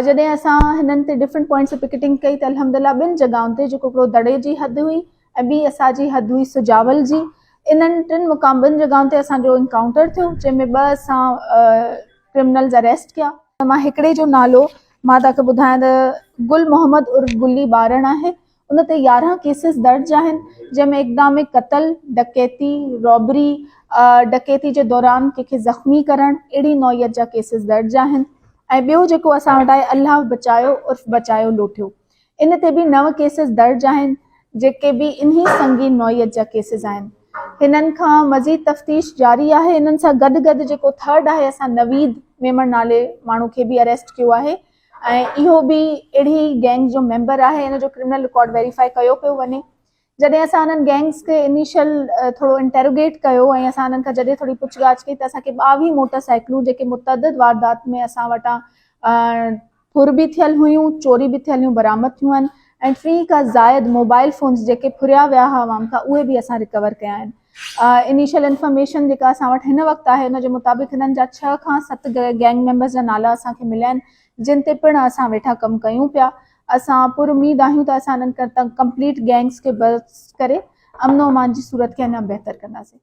जॾहिं असां हिननि ते डिफरेंट पॉइंट्स ते पिकेटिंग कई त अल्हम्दुलिल्लाह ॿिनि जॻहियुनि ते जेको हिकिड़ो दड़े जी हद हुई ऐं ॿी असांजी हद हुई सुजावल जी। इन्हनि टिनि ॿिनि जॻहियुनि ते असांजो इनकाउंटर थियो, जंहिंमें 2 असां क्रिमिनल्स अरेस्ट कया। मां हिकिड़े जो नालो मां तव्हांखे ॿुधायां त गुल मोहम्मद उर्फ गुल्ली ॿारहं आहे। उन ते 11 केसिस दर्ज आहिनि, जंहिंमें इक़दाम क़तल, डकैती, रॉबरी, डकैती जे दौरान कंहिंखे ज़ख़्मी करणु, अहिड़ी नौइयत जा केसिस दर्ज आहिनि। ऐं ॿियो जेको असां वटि आहे अल्लाह बचायो उर्फ बचायो लोटियो, इन ते बि 9 केसिस दर्ज आहिनि, जेके बि इन्ही संगीन नौइयत जा केसिस आहिनि। हिननि खां मज़ीद तफ़्तीश जारी आहे। हिननि सां गॾु गॾु जेको थर्ड आहे, असां नवीद मेमण नाले माण्हू खे बि अरेस्ट कयो आहे ऐं इहो बि अहिड़ी गैंग जो मेंबर आहे। इन जो क्रिमिनल रिकॉर्ड वेरीफाई कयो पियो वञे। जॾहिं असां हिननि गैंग्स खे इनिशियल थोरो इंटेरोगेट कयो ऐं असां हिननि खां जॾहिं थोरी पुछगाछ कई त असांखे 22 मोटरसाइकिलूं जेके मुतअद्दिद वारदात में असां वटां फुर बि थियल हुयूं, चोरी बि थियल हुयूं, बरामद थियूं आहिनि ऐं 3 खां ज़ाइद मोबाइल फ़ोन्स जेके फुरिया विया हुआ आवाम खां, उहे बि असां रिकवर कया आहिनि। इनिशियल इंफॉर्मेशन जेका असां वटि हिन वक़्तु आहे, हुन जे मुताबिक़ हिननि जा 6 खां 7 गैंग मेंबर्स जा नाला असांखे मिलिया आहिनि, जिन ते पिणु असां वेठा कमु कयूं पिया। असां पुरउमीद आहियूं त असां हिननि कंप्लीट गैंग्स खे बस्ट करे अमन अमान जी सूरत खे अञा बहितर कंदासीं।